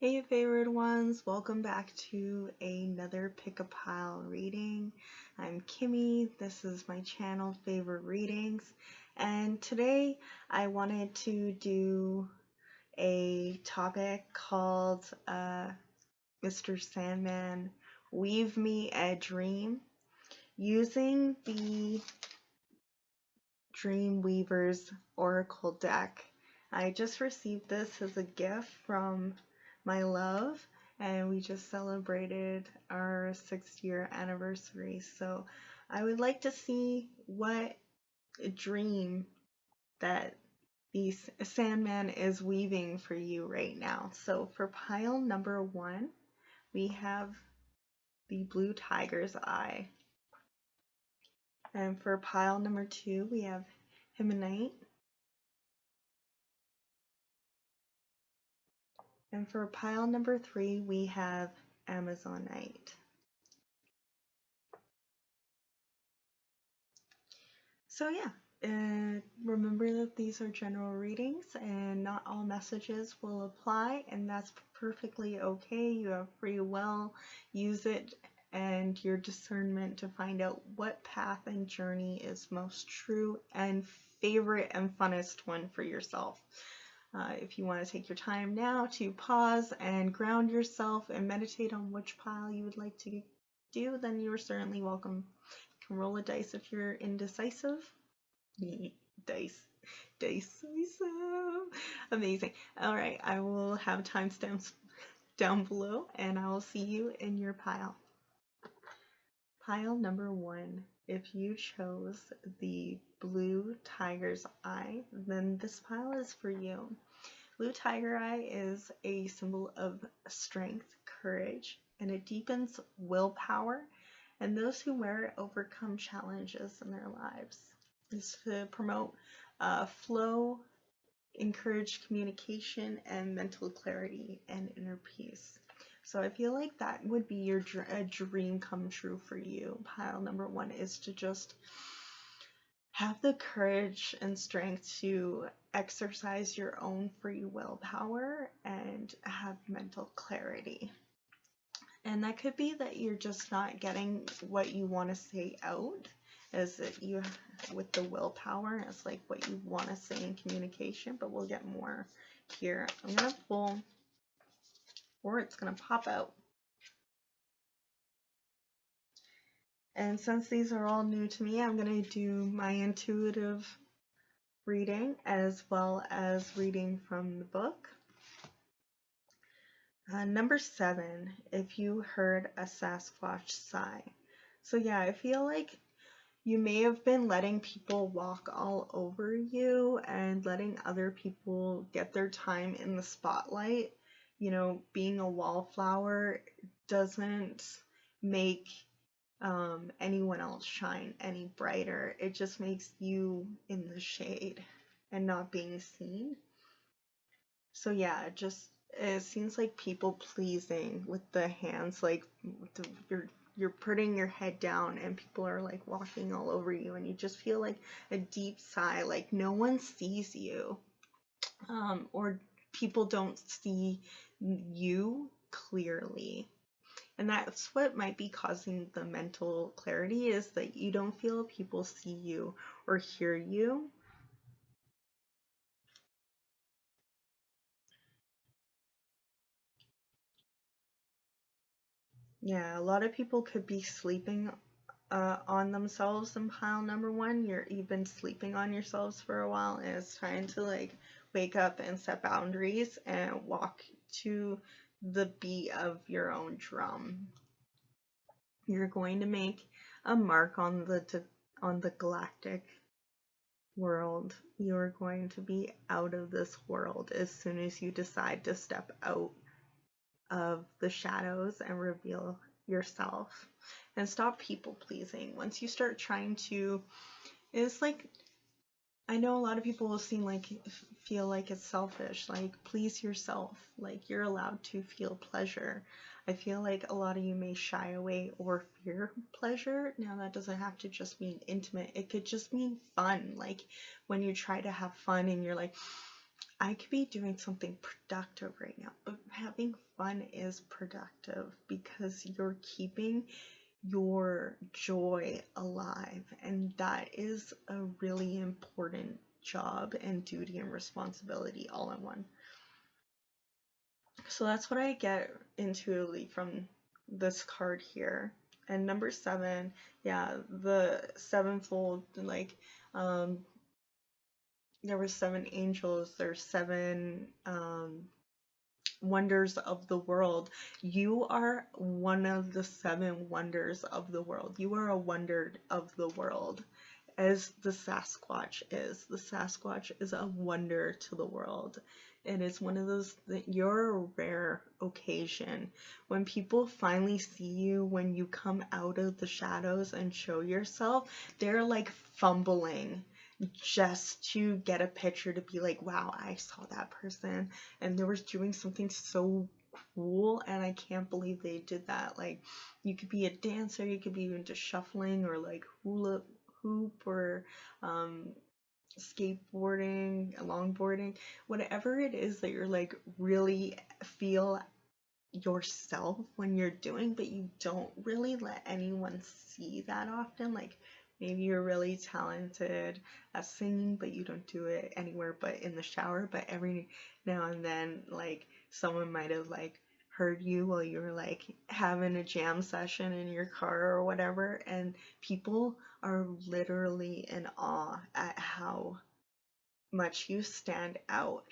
Hey Faevoured ones, welcome back to another Pick a Pile reading. I'm Kymmy, this is my channel Faevoured Readings, and today I wanted to do a topic called Mr. Sandman, Weave Me a Dream, using the Dreamweaver's Oracle deck. I just received this as a gift from my love, and we just celebrated our 6th-year anniversary. So I would like to see what dream that the Sandman is weaving for you right now. So for pile number 1, we have the Blue Tiger's Eye. And for pile number 2, we have Heya. And for pile number 3, we have Amazonite. So yeah, remember that these are general readings and not all messages will apply, and that's perfectly okay. You have free will, use it and your discernment to find out what path and journey is most true and favorite and funnest one for yourself. If you want to take your time now to pause and ground yourself and meditate on which pile you would like to do, then you are certainly welcome. You can roll a dice if you're indecisive. Dice. Amazing. Alright, I will have timestamps down below, and I will see you in your pile. Pile number 1. If you chose the Blue Tiger's Eye, then this pile is for you. Blue Tiger Eye is a symbol of strength, courage, and it deepens willpower, and those who wear it overcome challenges in their lives. It's to promote flow, encourage communication, and mental clarity and inner peace. So I feel like that would be your dream come true for you. Pile number 1 is to just have the courage and strength to exercise your own free willpower and have mental clarity. And that could be that you're just not getting what you want to say out, as that you with the willpower as like what you want to say in communication, but we'll get more here. I'm going to pull, or it's going to pop out. And since these are all new to me, I'm going to do my intuitive reading as well as reading from the book. Number 7, if you heard a Sasquatch sigh. So yeah, I feel like you may have been letting people walk all over you and letting other people get their time in the spotlight. You know, being a wallflower doesn't make anyone else shine any brighter. It just makes you in the shade and not being seen. So yeah, it seems like people pleasing with the hands, like you're putting your head down and people are like walking all over you, and you just feel like a deep sigh, like no one sees you, or people don't see you clearly. And that's what might be causing the mental clarity, is that you don't feel people see you or hear you. Yeah, a lot of people could be sleeping on themselves in pile number 1. You've been sleeping on yourselves for a while, and it's trying to like wake up and set boundaries and walk to the beat of your own drum. You're going to make a mark on the galactic world. You're going to be out of this world as soon as you decide to step out of the shadows and reveal yourself and stop people pleasing. Once you start trying to, it's like, I know a lot of people will feel like it's selfish, like please yourself, like you're allowed to feel pleasure. I feel like a lot of you may shy away or fear pleasure. Now that doesn't have to just mean intimate, it could just mean fun. Like when you try to have fun and you're like, I could be doing something productive right now, but having fun is productive because you're keeping your joy alive, and that is a really important job and duty and responsibility all in one. So that's what I get intuitively from this card here. And number 7, yeah, the sevenfold, like, there were 7 angels, there's 7 wonders of the world. You are one of the 7 wonders of the world. You are a wonder of the world, as the Sasquatch is. The Sasquatch is a wonder to the world. And it's one of those that you're a rare occasion. When people finally see you, when you come out of the shadows and show yourself, they're like fumbling just to get a picture to be like, wow, I saw that person and they were doing something so cool, and I can't believe they did that. Like, you could be a dancer, you could be into shuffling or like hula hoop or skateboarding, longboarding, whatever it is that you're like really feel yourself when you're doing, but you don't really let anyone see that often. Like, maybe you're really talented at singing, but you don't do it anywhere but in the shower. But every now and then, like, someone might have like heard you while you were like having a jam session in your car or whatever, and people are literally in awe at how much you stand out.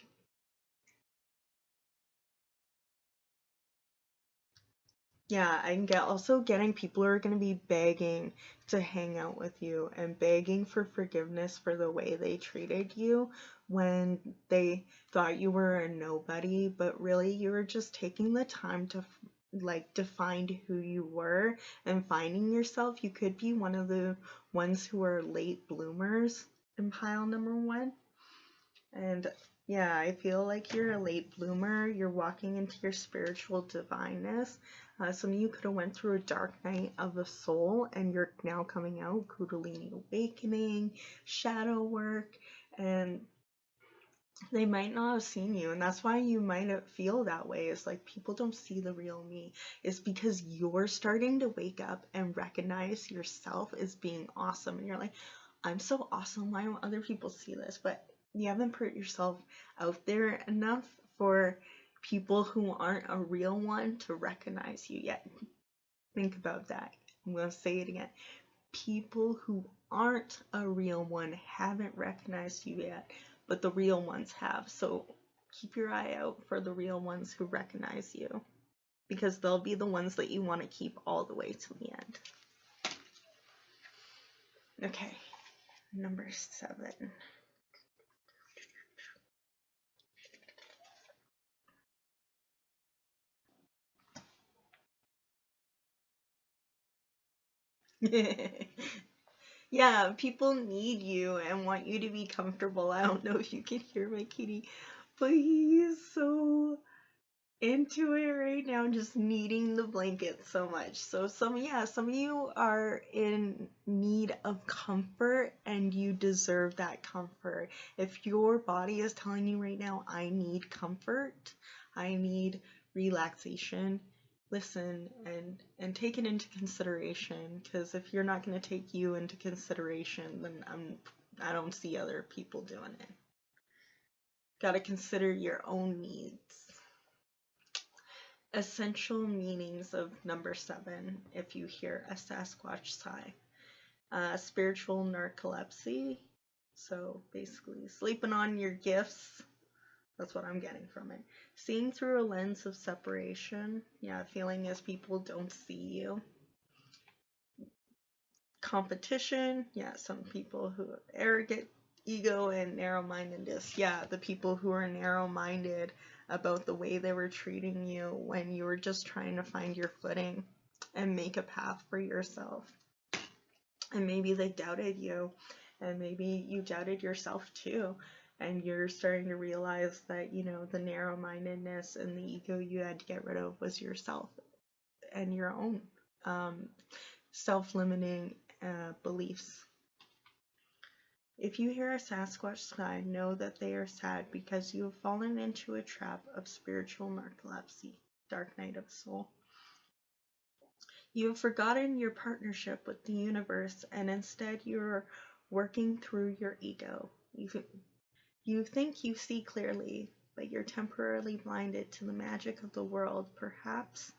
Yeah, I can get also getting people who are going to be begging to hang out with you and begging for forgiveness for the way they treated you when they thought you were a nobody, but really you were just taking the time to like define who you were and finding yourself. You could be one of the ones who are late bloomers in pile number 1. And yeah, I feel like you're a late bloomer. You're walking into your spiritual divineness. Some of you could have went through a dark night of the soul and you're now coming out, Kundalini awakening, shadow work, and they might not have seen you, and that's why you might feel that way. It's like people don't see the real me. It's because you're starting to wake up and recognize yourself as being awesome, and you're like, I'm so awesome, why don't other people see this? But you haven't put yourself out there enough for people who aren't a real one to recognize you yet. Think about that. I'm going to say it again. People who aren't a real one haven't recognized you yet, but the real ones have. So keep your eye out for the real ones who recognize you, because they'll be the ones that you want to keep all the way to the end. Okay, number 7. Yeah, people need you and want you to be comfortable. I don't know if you can hear my kitty, but he is so into it right now, just needing the blanket so much. So some of you are in need of comfort and you deserve that comfort. If your body is telling you right now, I need comfort, I need relaxation, listen and take it into consideration, because if you're not going to take you into consideration, then I don't see other people doing it. Got to consider your own needs. Essential meanings of number 7, if you hear a Sasquatch sigh. Spiritual narcolepsy, so basically sleeping on your gifts. That's what I'm getting from it. Seeing through a lens of separation, yeah, feeling as people don't see you. Competition, yeah, some people who are arrogant, ego, and narrow-mindedness. Yeah, the people who are narrow-minded about the way they were treating you when you were just trying to find your footing and make a path for yourself. And maybe they doubted you, and maybe you doubted yourself too, and you're starting to realize that, you know, the narrow-mindedness and the ego you had to get rid of was yourself and your own self-limiting beliefs. If you hear a Sasquatch sigh, know that they are sad because you have fallen into a trap of spiritual narcolepsy. Dark night of the soul. You have forgotten your partnership with the universe, and instead you're working through your ego. You think you see clearly, but you're temporarily blinded to the magic of the world. Perhaps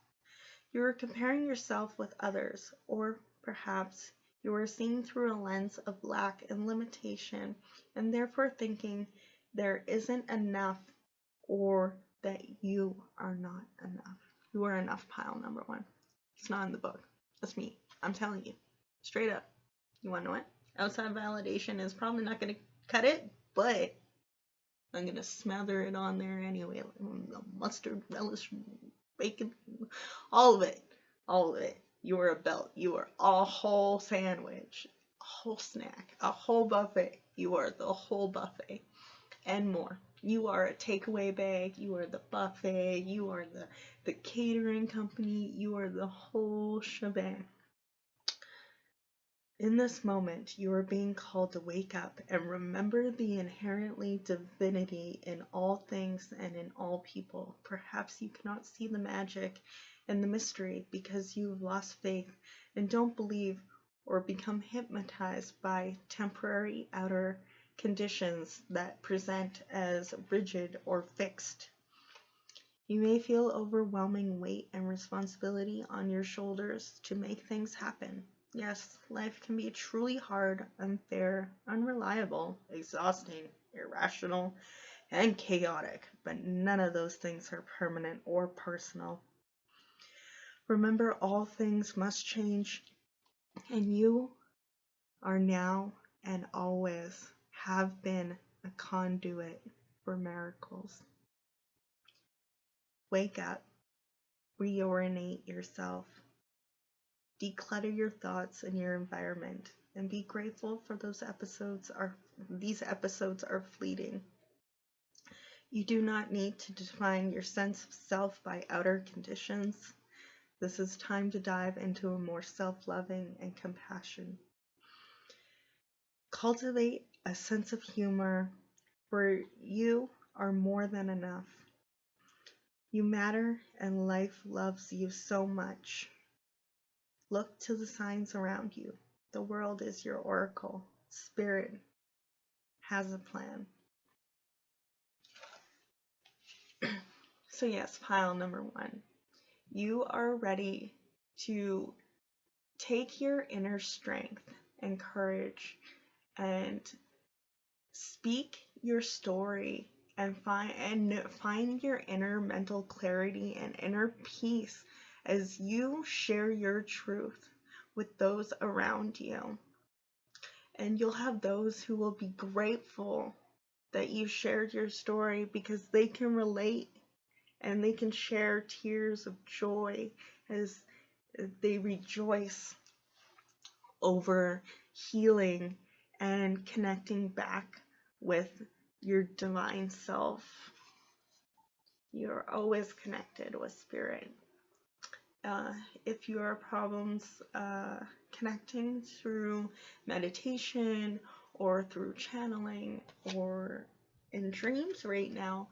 you are comparing yourself with others, or perhaps you are seeing through a lens of lack and limitation, and therefore thinking there isn't enough, or that you are not enough. You are enough, pile number 1. It's not in the book. That's me. I'm telling you. Straight up. You want to know it? Outside validation is probably not going to cut it, but I'm going to smother it on there anyway. Mustard, relish, bacon, all of it. All of it. You are a belt. You are a whole sandwich, a whole snack, a whole buffet. You are the whole buffet and more. You are a takeaway bag, you are the buffet, you are the catering company, you are the whole shebang. In this moment, you are being called to wake up and remember the inherently divinity in all things and in all people. Perhaps you cannot see the magic and the mystery because you have lost faith and don't believe or become hypnotized by temporary outer conditions that present as rigid or fixed. You may feel overwhelming weight and responsibility on your shoulders to make things happen. Yes, life can be truly hard, unfair, unreliable, exhausting, irrational, and chaotic, but none of those things are permanent or personal. Remember, all things must change, and you are now and always have been a conduit for miracles. Wake up, reorient yourself, declutter your thoughts and your environment, and be grateful for these episodes are fleeting. You do not need to define your sense of self by outer conditions. This is time to dive into a more self-loving and compassion. Cultivate a sense of humor, for you are more than enough. You matter, and life loves you so much. Look to the signs around you. The world is your oracle. Spirit has a plan. So yes, pile number 1. You are ready to take your inner strength and courage and speak your story and find your inner mental clarity and inner peace as you share your truth with those around you. And you'll have those who will be grateful that you shared your story because they can relate and they can share tears of joy as they rejoice over healing and connecting back with your divine self. You're always connected with spirit. If you have problems connecting through meditation or through channeling or in dreams right now,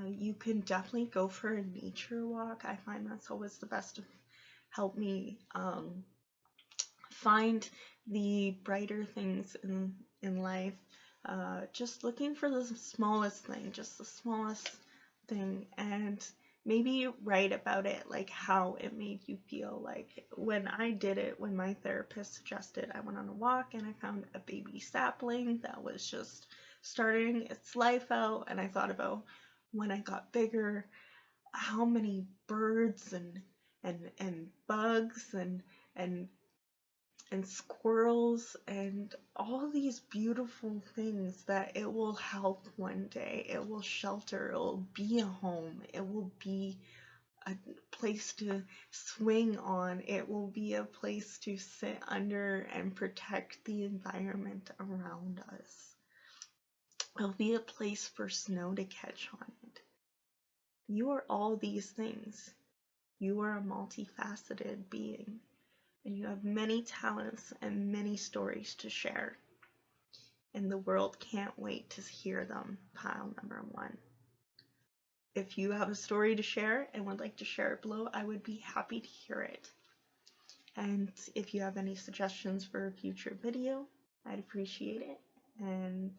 you can definitely go for a nature walk. I find that's always the best to help me find the brighter things in life. Just looking for the smallest thing, and maybe write about it, like how it made you feel. Like when I did it, when my therapist suggested, I went on a walk and I found a baby sapling that was just starting its life out, and I thought about when I got bigger, how many birds and bugs and squirrels and all these beautiful things that it will help one day. It will shelter, it will be a home, it will be a place to swing on, it will be a place to sit under and protect the environment around us. It'll be a place for snow to catch on it. You are all these things. You are a multifaceted being. And you have many talents and many stories to share. and the world can't wait to hear them, pile number 1. If you have a story to share and would like to share it below, I would be happy to hear it. And if you have any suggestions for a future video, I'd appreciate it. And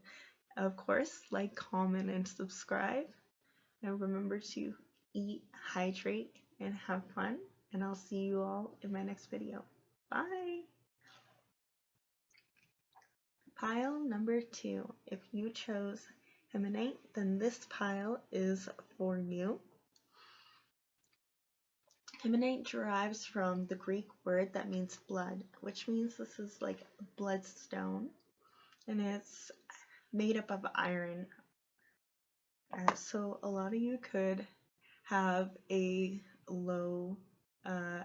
of course, like, comment, and subscribe. And remember to eat, hydrate, and have fun. And I'll see you all in my next video. Bye! Pile number 2. If you chose Emanate, then this pile is for you. Emanate derives from the Greek word that means blood, which means this is like a bloodstone, and it's made up of iron. So a lot of you could have a low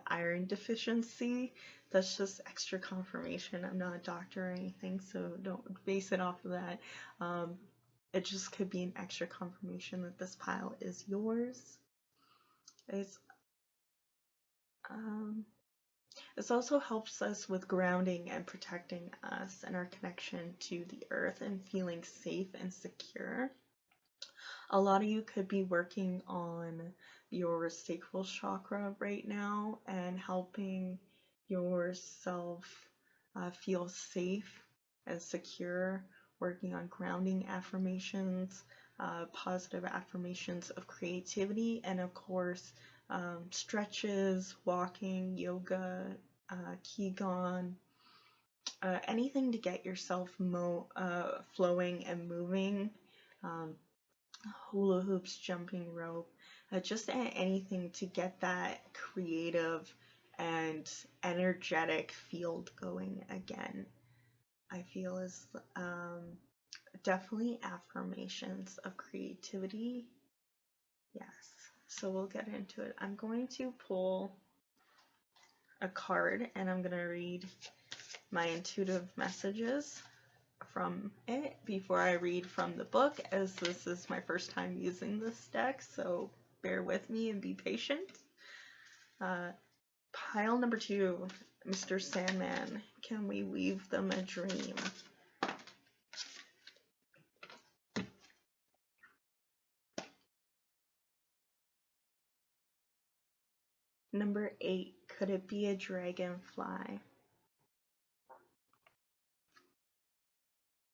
iron deficiency. That's just extra confirmation. I'm not a doctor or anything, so don't base it off of that. It just could be an extra confirmation that this pile is yours. This also helps us with grounding and protecting us and our connection to the earth and feeling safe and secure. A lot of you could be working on your sacral chakra right now and helping yourself feel safe and secure, working on grounding affirmations, positive affirmations of creativity, and of course stretches, walking, yoga, qigong, anything to get yourself flowing and moving, hula hoops, jumping rope, just anything to get that creative and energetic field going again. I feel is definitely affirmations of creativity. Yes, so we'll get into it. I'm going to pull a card and I'm going to read my intuitive messages from it before I read from the book, as this is my first time using this deck, so bear with me and be patient. Pile number 2, Mr. Sandman, can we weave them a dream? Number 8, could it be a dragonfly?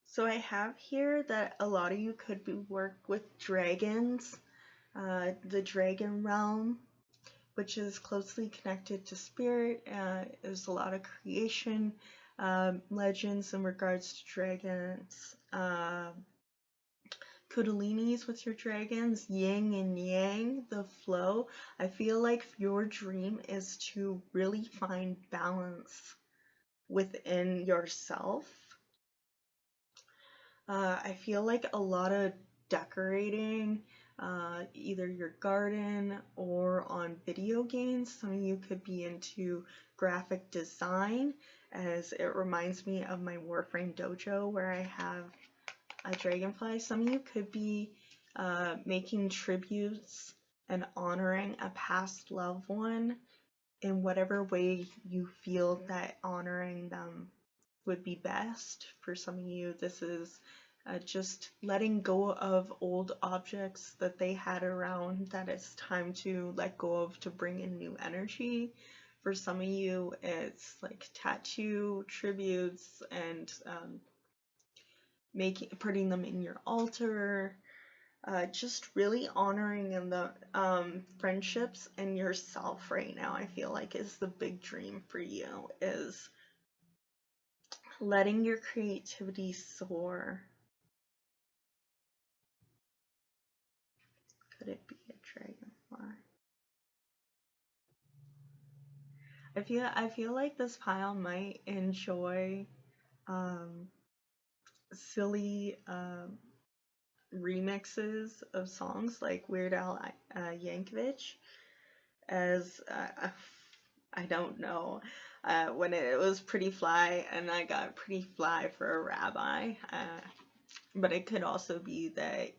So I have here that a lot of you could work with dragons, the dragon realm, which is closely connected to spirit. There's a lot of creation legends in regards to dragons. Kundalinis with your dragons, yin and yang, the flow. I feel like your dream is to really find balance within yourself. I feel like a lot of decorating, either your garden or on video games. Some of you could be into graphic design, as it reminds me of my Warframe dojo where I have a dragonfly. Some of you could be making tributes and honoring a past loved one in whatever way you feel that honoring them would be best. For some of you, this is just letting go of old objects that they had around that it's time to let go of to bring in new energy. For some of you, it's like tattoo tributes and putting them in your altar. Just really honoring in the friendships and yourself right now, I feel like is the big dream for you, is letting your creativity soar. Could it be a dragonfly? I feel like this pile might enjoy silly remixes of songs like Weird Al Yankovic, as I don't know, when it was Pretty Fly and I got Pretty Fly for a rabbi, but it could also be that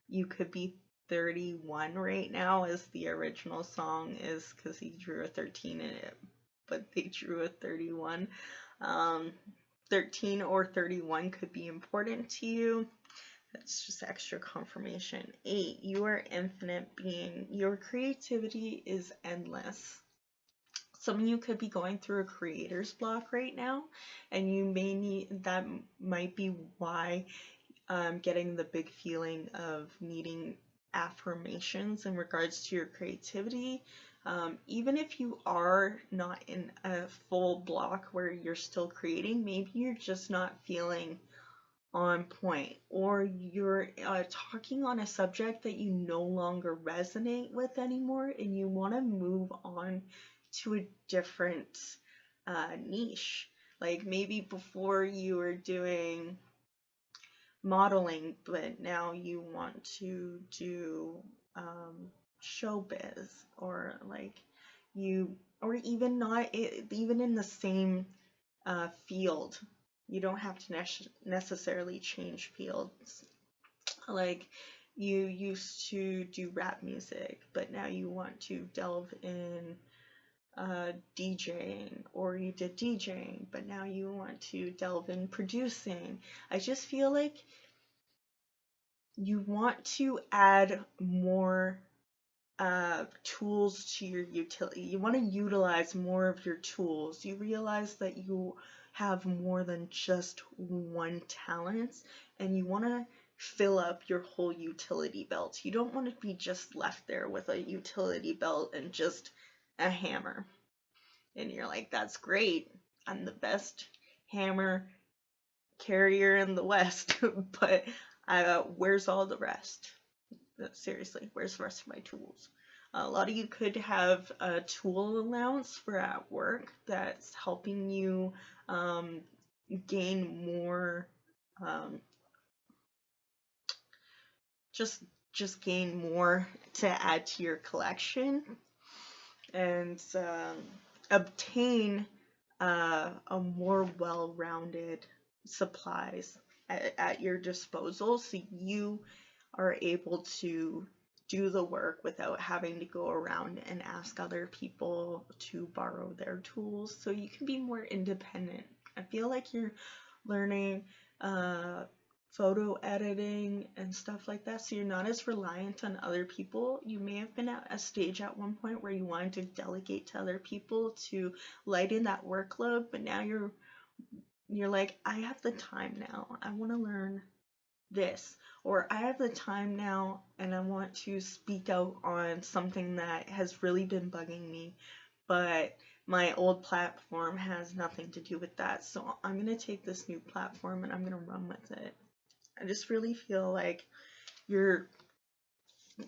you could be 31 right now, as the original song is, because he drew a 13 in it, but they drew a 31. 13 or 31 could be important to you. That's just extra confirmation. 8, you are infinite being. Your creativity is endless. Some of you could be going through a creator's block right now, and you may need, that might be why getting the big feeling of needing affirmations in regards to your creativity. Even if you are not in a full block where you're still creating, maybe you're just not feeling on point, or you're talking on a subject that you no longer resonate with anymore, and you want to move on to a different niche. Like maybe before you were doing modeling, but now you want to do showbiz, or like or even not even in the same field. You don't have to necessarily change fields. Like you used to do rap music, but now you want to delve in DJing, or you did DJing, but now you want to delve in producing. I just feel like you want to add more tools to your utility. You want to utilize more of your tools. You realize that you have more than just one talent, and you want to fill up your whole utility belt. You don't want to be just left there with a utility belt and just a hammer. And you're like, that's great. I'm the best hammer carrier in the West, but where's all the rest? Seriously, where's the rest of my tools? A lot of you could have a tool allowance for at work that's helping you gain more, just gain more to add to your collection, and obtain a more well-rounded supplies at your disposal, so you are able to do the work without having to go around and ask other people to borrow their tools, so you can be more independent. I feel like you're learning photo editing and stuff like that, so you're not as reliant on other people. You may have been at a stage at one point where you wanted to delegate to other people to lighten that workload, but now you're like, I have the time now. I want to learn this, or I have the time now and I want to speak out on something that has really been bugging me, but my old platform has nothing to do with that, so I'm going to take this new platform and I'm going to run with it. I just really feel like you're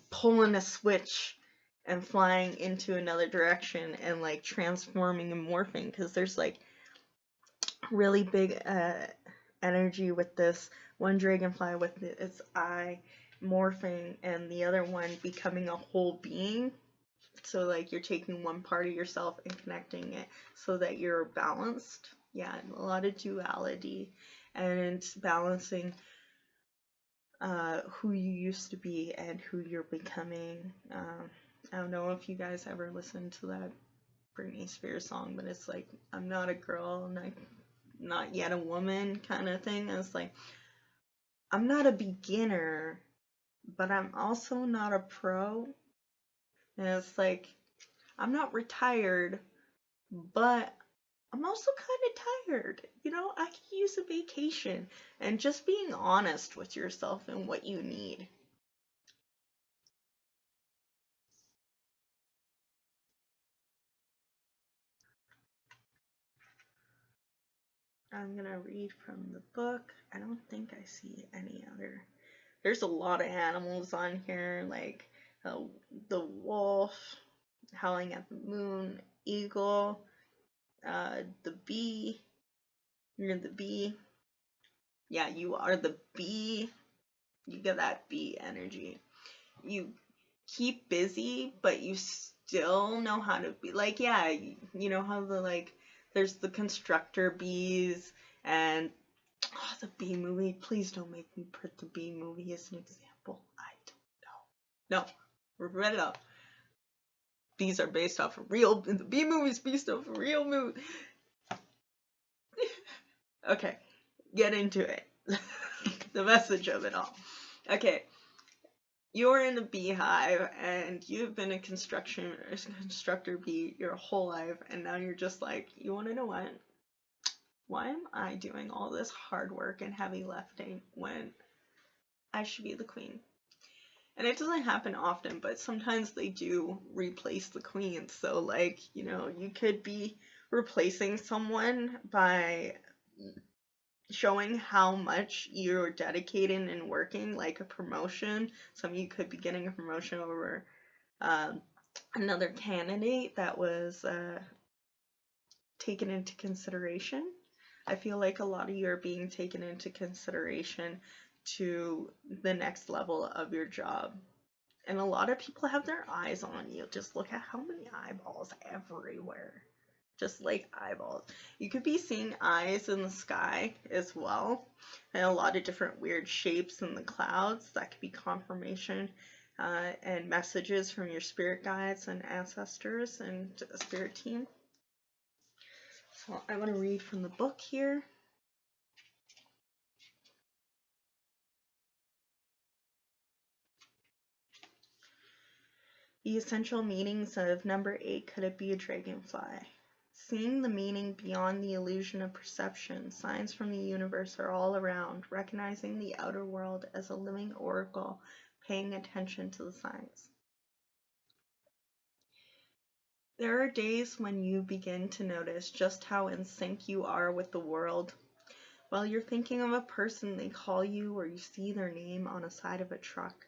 pulling a switch and flying into another direction and like transforming and morphing, because there's like really big energy with this one dragonfly with its eye morphing and the other one becoming a whole being. So like you're taking one part of yourself and connecting it so that you're balanced. Yeah, a lot of duality and balancing who you used to be and who you're becoming. I don't know if you guys ever listened to that Britney Spears song, but it's like, I'm not a girl, not yet a woman kind of thing. And it's like, I'm not a beginner, but I'm also not a pro. And it's like, I'm not retired, but I'm also kind of tired. You know, I could use a vacation. And just being honest with yourself and what you need. I'm gonna read from the book. I don't think I see any other. There's a lot of animals on here, like the wolf, howling at the moon, eagle, the bee. You're the bee. Yeah, you are the bee. You get that bee energy. You keep busy, but you still know how to be. Like, yeah, you know how there's the constructor bees and the bee movie. Please don't make me put the bee movie as an example. I don't know. No, read it up. Bees are based off of real. The bee movie is based off of real movie. Okay, get into it. The message of it all. Okay, you're in a beehive and you've been a constructor bee your whole life, and now you're just like, you want to know what? Why am I doing all this hard work and heavy lifting when I should be the queen? And it doesn't happen often, but sometimes they do replace the queen. So, like, you know, you could be replacing someone by showing how much you're dedicated and working, like a promotion. Some of you could be getting a promotion over another candidate that was taken into consideration. I feel like a lot of you are being taken into consideration to the next level of your job. And a lot of people have their eyes on you. Just look at how many eyeballs everywhere. Just like eyeballs. You could be seeing eyes in the sky as well. And a lot of different weird shapes in the clouds. That could be confirmation and messages from your spirit guides and ancestors and spirit team. So I'm going to read from the book here. The essential meanings of number 8, could it be a dragonfly? Seeing the meaning beyond the illusion of perception, signs from the universe are all around, recognizing the outer world as a living oracle, paying attention to the signs. There are days when you begin to notice just how in sync you are with the world. While you're thinking of a person, they call you or you see their name on the side of a truck.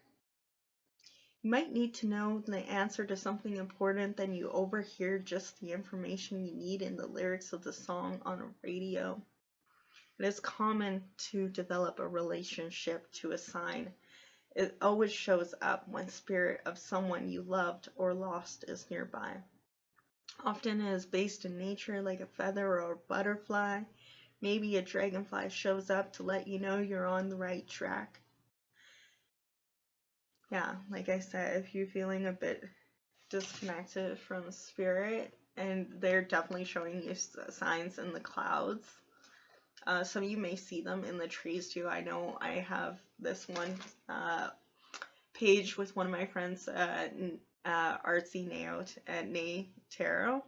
You might need to know the answer to something important, then you overhear just the information you need in the lyrics of the song on a radio. It is common to develop a relationship to a sign. It always shows up when spirit of someone you loved or lost is nearby. Often it is based in nature, like a feather or a butterfly. Maybe a dragonfly shows up to let you know you're on the right track. Yeah, like I said, if you're feeling a bit disconnected from spirit, and they're definitely showing you signs in the clouds. Some of you may see them in the trees too. I know I have this one page with one of my friends, Artsy Nay Tarot.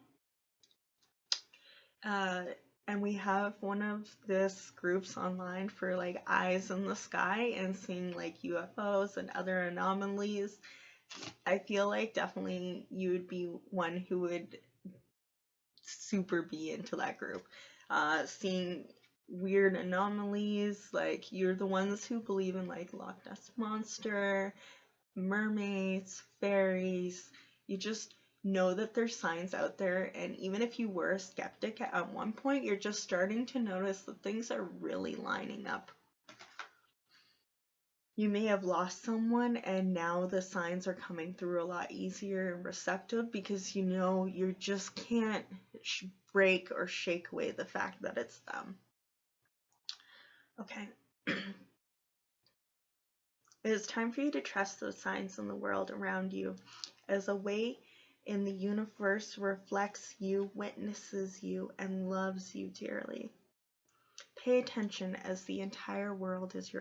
And we have one of this groups online for like eyes in the sky and seeing like UFOs and other anomalies. I feel like definitely you would be one who would super be into that group. Seeing weird anomalies, like you're the ones who believe in like Loch Ness Monster, mermaids, fairies. You just know that there's signs out there, and even if you were a skeptic at one point, you're just starting to notice that things are really lining up. You may have lost someone, and now the signs are coming through a lot easier and receptive because you know you just can't break or shake away the fact that it's them. Okay. It is time for you to trust those signs in the world around you as a way in the universe reflects you, witnesses you, and loves you dearly. Pay attention as the entire world is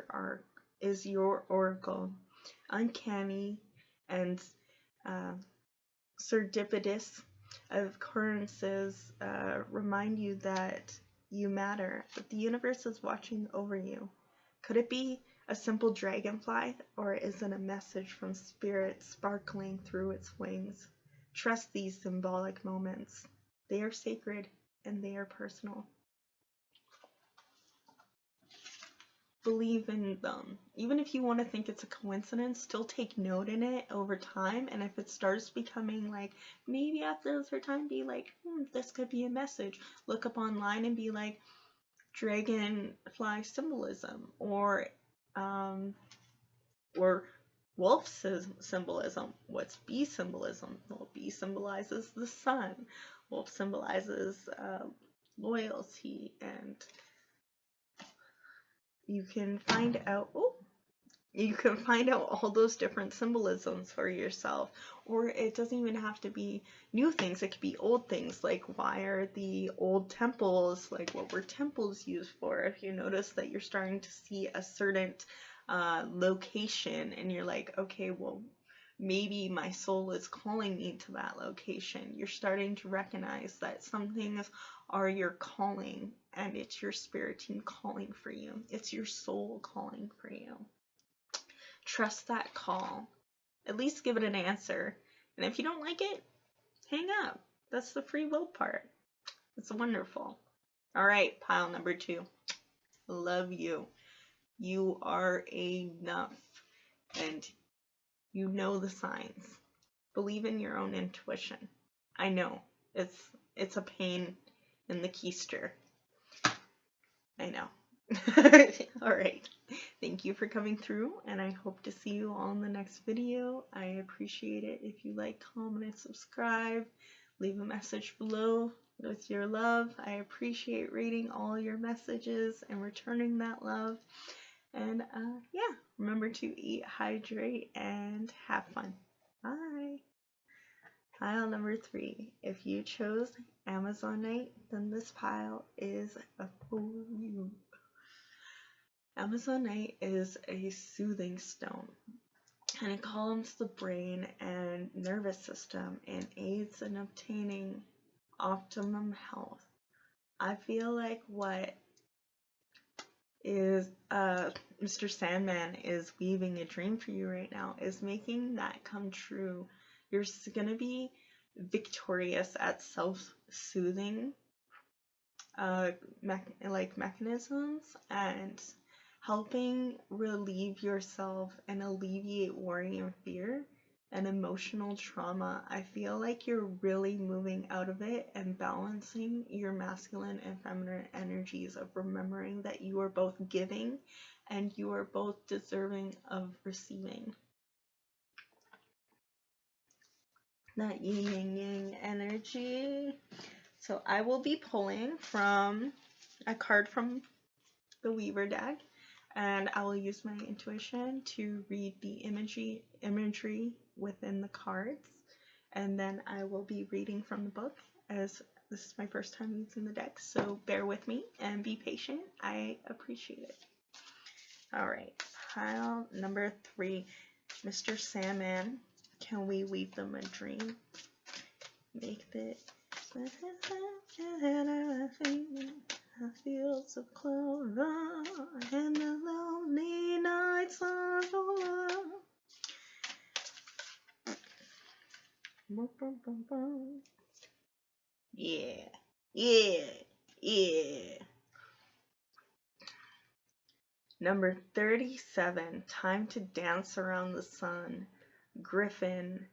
your oracle. Uncanny and serendipitous occurrences remind you that you matter, that the universe is watching over you. Could it be a simple dragonfly, or is it a message from spirit sparkling through its wings? Trust these symbolic moments. They are sacred and they are personal. Believe in them. Even if you want to think it's a coincidence, still take note in it over time. And if it starts becoming like, maybe after a certain time, be like, this could be a message. Look up online and be like, dragonfly symbolism, or wolf symbolism. What's bee symbolism? Well, bee symbolizes the sun. Wolf symbolizes loyalty, and you can find out. Oh, You can find out all those different symbolisms for yourself. Or it doesn't even have to be new things, it could be old things. Like, why are the old temples, like, what were temples used for? If you notice that you're starting to see a certain location, and you're like, okay, well, maybe my soul is calling me to that location. You're starting to recognize that some things are your calling, and it's your spirit team calling for you. It's your soul calling for you. Trust that call. At least give it an answer. And if you don't like it, hang up. That's the free will part. It's wonderful. All right, pile number 2. Love you. You are enough. And you know the signs. Believe in your own intuition. I know. It's a pain in the keister. I know. All right. Thank you for coming through, and I hope to see you all in the next video. I appreciate it if you like, comment, and subscribe. Leave a message below with your love. I appreciate reading all your messages and returning that love. And yeah, remember to eat, hydrate, and have fun. Bye. Pile number 3. If you chose Amazonite, then this pile is for you. Amazonite is a soothing stone, and it calms the brain and nervous system and aids in obtaining optimum health. I feel like what is Mr. Sandman is weaving a dream for you right now is making that come true. You're gonna be victorious at self-soothing mechanisms and helping relieve yourself and alleviate worry and fear and emotional trauma. I feel like you're really moving out of it and balancing your masculine and feminine energies of remembering that you are both giving and you are both deserving of receiving. That yin and yang energy. So I will be pulling from a card from the Weaver deck, and I will use my intuition to read the imagery within the cards, and then I will be reading from the book, as this is my first time using the deck, so bear with me and be patient. I appreciate it. Alright, pile number 3. Mr. Sandman, can we weave them a dream? Make it fields of clover and the lonely nights are over. Yeah, yeah, yeah. Number 37, time to dance around the sun. Griffin.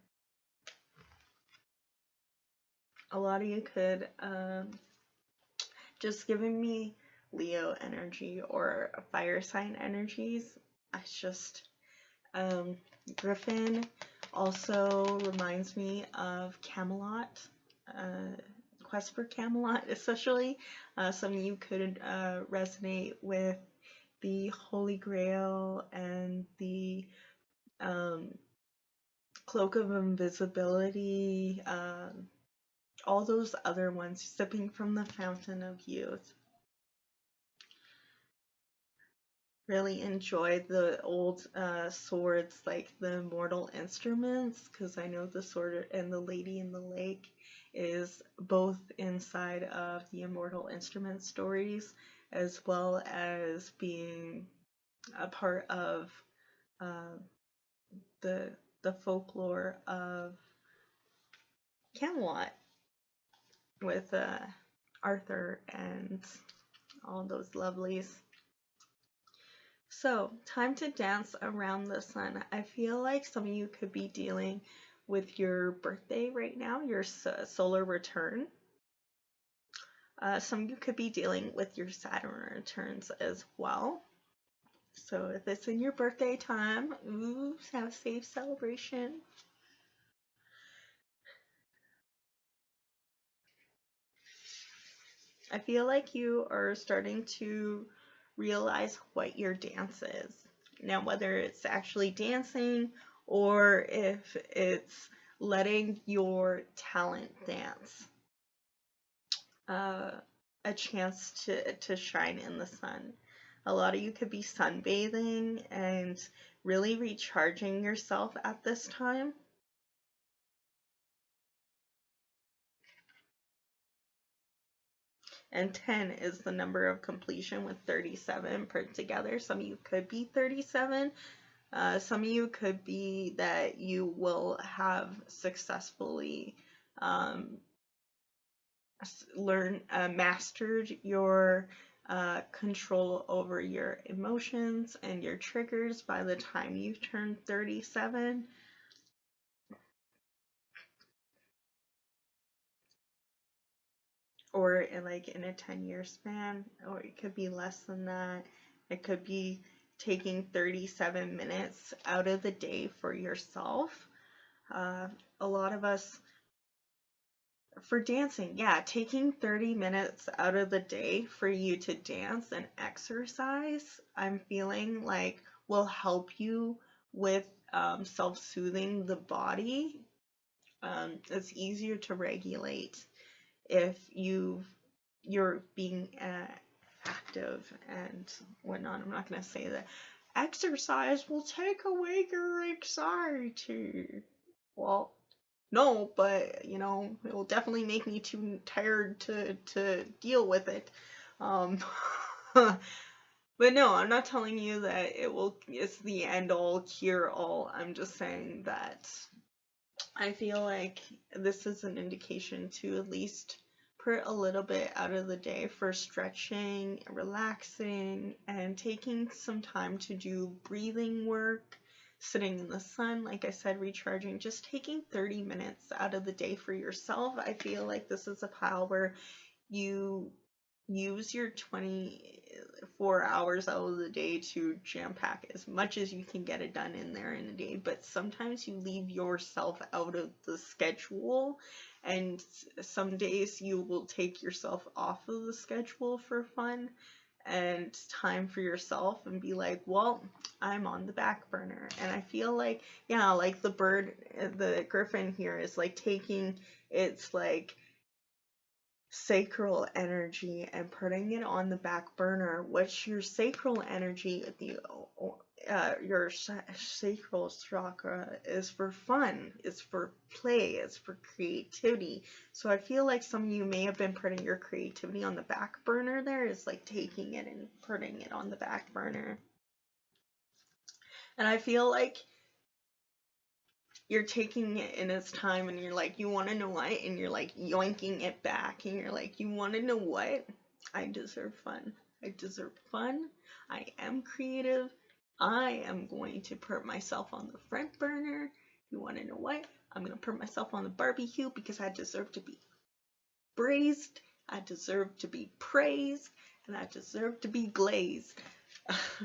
A lot of you could just giving me Leo energy or fire sign energies. It's just Griffin also reminds me of Camelot, Quest for Camelot especially. Some of you could resonate with the Holy Grail and the Cloak of Invisibility, all those other ones, sipping from the fountain of youth. Really enjoyed the old swords, like the Immortal Instruments, because I know the sword and the Lady in the Lake is both inside of the Immortal Instrument stories, as well as being a part of the folklore of Camelot with Arthur and all those lovelies. So, time to dance around the sun. I feel like some of you could be dealing with your birthday right now, your solar return. Some of you could be dealing with your Saturn returns as well. So if it's in your birthday time, ooh, have a safe celebration. I feel like you are starting to realize what your dance is. Now, whether it's actually dancing or if it's letting your talent dance a chance to shine in the sun. A lot of you could be sunbathing and really recharging yourself at this time. And 10 is the number of completion with 37 put together. Some of you could be 37. Some of you could be that you will have successfully mastered your control over your emotions and your triggers by the time you turn 37. Or like in a 10-year span, or it could be less than that. It could be taking 37 minutes out of the day for yourself. A lot of us, for dancing, yeah, taking 30 minutes out of the day for you to dance and exercise, I'm feeling like will help you with self-soothing the body. It's easier to regulate if you're being active and whatnot. I'm not going to say that exercise will take away your anxiety. Well, no, but you know, it will definitely make me too tired to deal with it. But no, I'm not telling you that it's the end all cure all. I'm just saying that I feel like this is an indication to at least put a little bit out of the day for stretching, relaxing, and taking some time to do breathing work, sitting in the sun, like I said, recharging, just taking 30 minutes out of the day for yourself. I feel like this is a pile where you use your 24 hours out of the day to jam pack as much as you can get it done in there in a day, but sometimes you leave yourself out of the schedule, and some days you will take yourself off of the schedule for fun and time for yourself and be like, well, I'm on the back burner. And I feel like, yeah, like the bird, the griffin here is like taking its like sacral energy and putting it on the back burner, which your sacral energy, your sacral chakra is for fun, it's for play, it's for creativity. So I feel like some of you may have been putting your creativity on the back burner there. It's like taking it and putting it on the back burner. And I feel like you're taking it in its time and you're like, you want to know what? And you're like yoinking it back and you're like, you want to know what? I deserve fun. I deserve fun. I am creative. I am going to put myself on the front burner. You want to know what? I'm going to put myself on the barbecue because I deserve to be braised. I deserve to be praised. And I deserve to be glazed.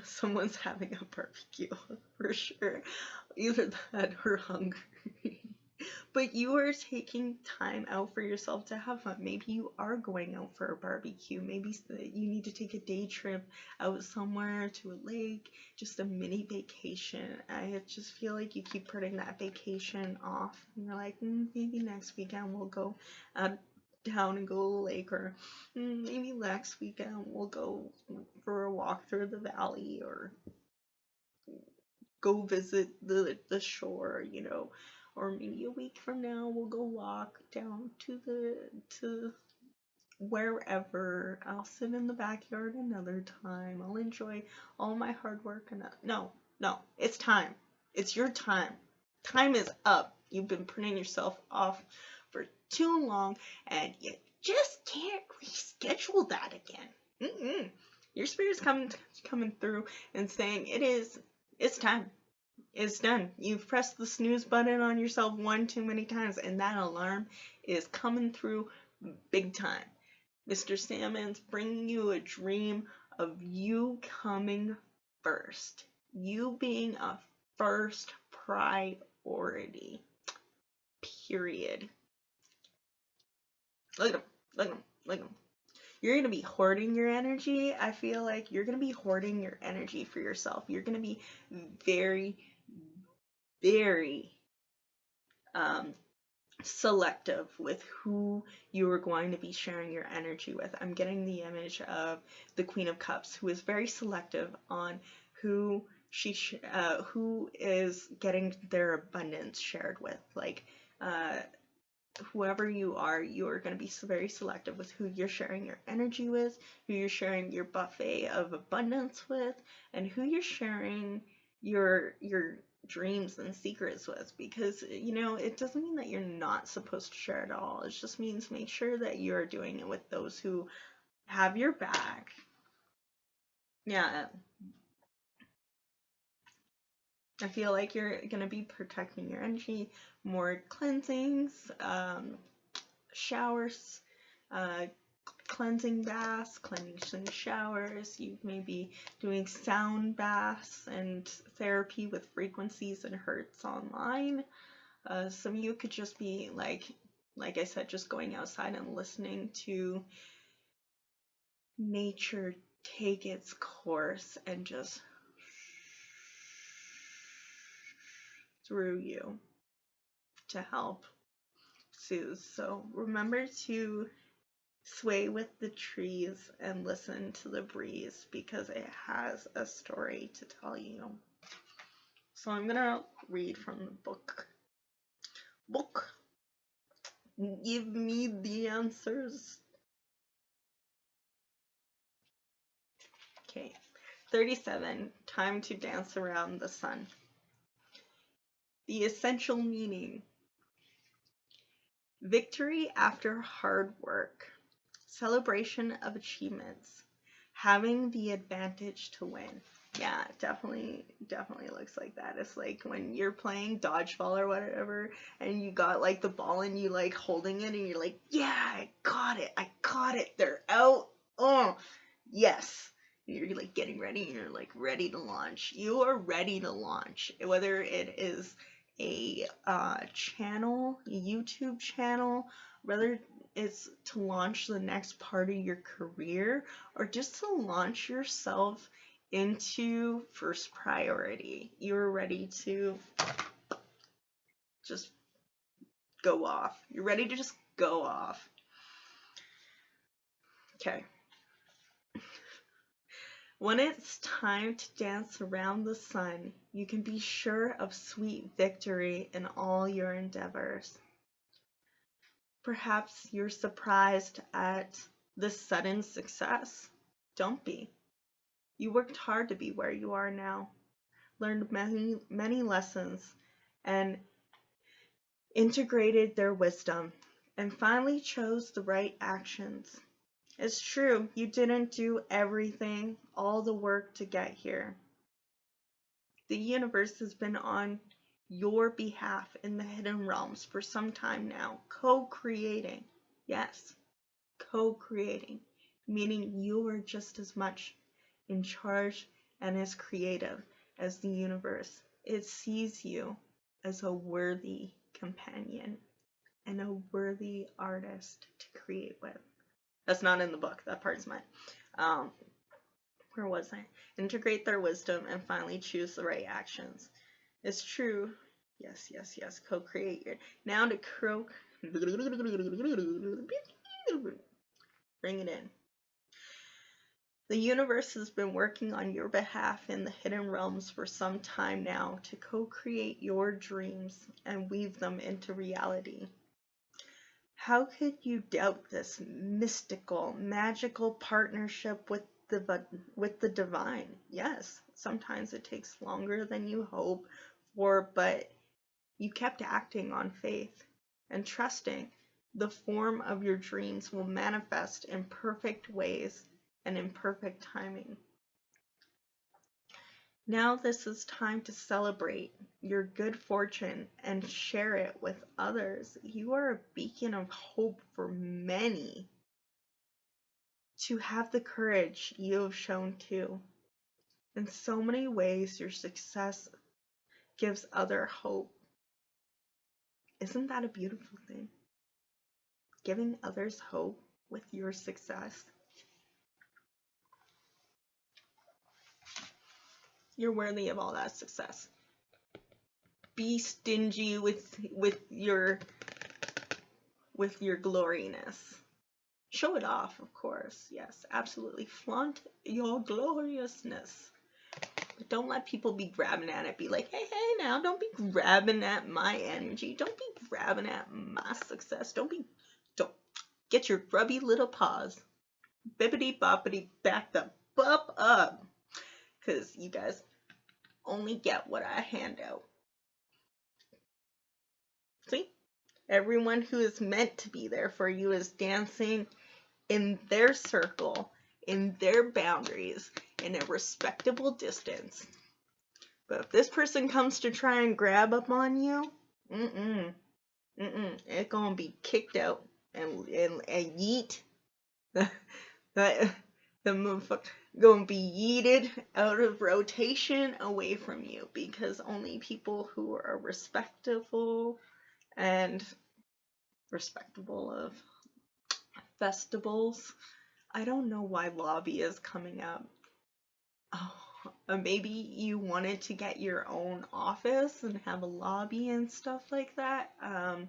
Someone's having a barbecue for sure. Either that or hungry. But you are taking time out for yourself to have fun. Maybe you are going out for a barbecue. Maybe you need to take a day trip out somewhere to a lake, just a mini vacation. I just feel like you keep putting that vacation off. And you're like, maybe next weekend we'll go down and go to the lake, or maybe next weekend we'll go for a walk through the valley, or go visit the shore, you know, or maybe a week from now we'll go walk down to wherever. I'll sit in the backyard another time. I'll enjoy all my hard work. And no, it's time. It's your time. Time is up. You've been putting yourself off for too long, and you just can't reschedule that again. Your spirit's coming through and saying it's time. It's done. You've pressed the snooze button on yourself one too many times, and that alarm is coming through big time. Mr. Sandman's bringing you a dream of you coming first. You being a first priority. Period. Look at him. you're going to be hoarding your energy. I feel like you're going to be hoarding your energy for yourself. You're going to be very, very selective with who you are going to be sharing your energy with. I'm getting the image of the Queen of Cups, who is very selective on who who is getting their abundance shared with. Like, whoever you are going to be very selective with who you're sharing your energy with, who you're sharing your buffet of abundance with, and who you're sharing your dreams and secrets with. Because, you know, it doesn't mean that you're not supposed to share it all. It just means make sure that you're doing it with those who have your back. Yeah. I feel like you're going to be protecting your energy, more cleansings, showers, cleansing baths, cleansing showers. You may be doing sound baths and therapy with frequencies and hertz online. Some of you could just be like I said, just going outside and listening to nature take its course and just through you to help soothe. So remember to sway with the trees and listen to the breeze, because it has a story to tell you. So I'm gonna read from the book. Give me the answers. Okay. 37. Time to dance around the sun. The essential meaning. Victory after hard work. Celebration of achievements. Having the advantage to win. Yeah, definitely looks like that. It's like when you're playing dodgeball or whatever, and you got like the ball and you like holding it and you're like, yeah, I got it, they're out, oh, yes. You're like getting ready and you're like ready to launch. You are ready to launch, whether it is a channel, a YouTube channel, whether it's to launch the next part of your career, or just to launch yourself into first priority. You're ready to just go off. You're ready to just go off. Okay. When it's time to dance around the sun, you can be sure of sweet victory in all your endeavors. Perhaps you're surprised at the sudden success. Don't be. You worked hard to be where you are now, learned many lessons, and integrated their wisdom, and finally chose the right actions. It's true, you didn't do everything, all the work to get here. The universe has been on your behalf in the hidden realms for some time now, co-creating. Yes, co-creating, meaning you are just as much in charge and as creative as the universe. It sees you as a worthy companion and a worthy artist to create with. That's not in the book. That part's mine. Where was I? Integrate their wisdom and finally choose the right actions. It's true. Yes. Co-create your. Now to bring it in. The universe has been working on your behalf in the hidden realms for some time now to co-create your dreams and weave them into reality. How could you doubt this mystical, magical partnership with the divine? Yes, sometimes it takes longer than you hope for, but you kept acting on faith and trusting the form of your dreams will manifest in perfect ways and in perfect timing. Now this is time to celebrate your good fortune and share it with others. You are a beacon of hope for many. To have the courage you have shown too. In so many ways, your success gives others hope. Isn't that a beautiful thing? Giving others hope with your success. You're worthy of all that success. Be stingy with your gloriness. Show it off, of course. Yes, absolutely. Flaunt your gloriousness. But don't let people be grabbing at it. Be like, hey, now, don't be grabbing at my energy. Don't be grabbing at my success. Don't get your grubby little paws. Bippity boppity back the bup up. Because you guys only get what I hand out. See? Everyone who is meant to be there for you is dancing in their circle, in their boundaries, in a respectable distance. But if this person comes to try and grab up on you, it's gonna be kicked out and yeet. The motherfucker gonna be yeeted out of rotation away from you, because only people who are respectable and respectable of festivals. I don't know why lobby is coming up. Oh, maybe you wanted to get your own office and have a lobby and stuff like that. I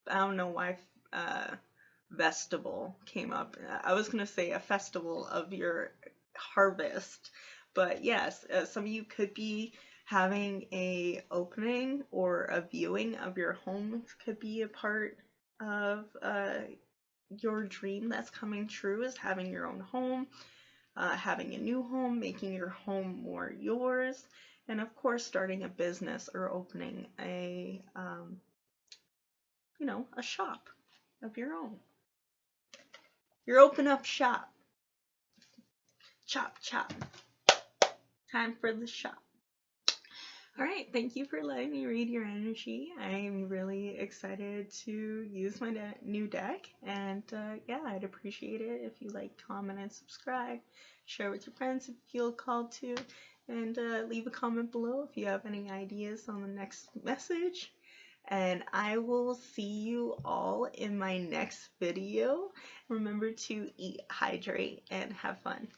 don't know why festival came up. I was gonna say a festival of your harvest, but yes, some of you could be having a opening or a viewing of your home. Could be a part of your dream that's coming true, is having your own home, having a new home, making your home more yours, and of course starting a business or opening a a shop of your own. You're open up shop. Chop chop. Time for the shop. All right, thank you for letting me read your energy. I'm really excited to use my new deck, and yeah, I'd appreciate it if you like, comment, and subscribe. Share with your friends if you feel called to, and leave a comment below if you have any ideas on the next message. And I will see you all in my next video. Remember to eat, hydrate, and have fun.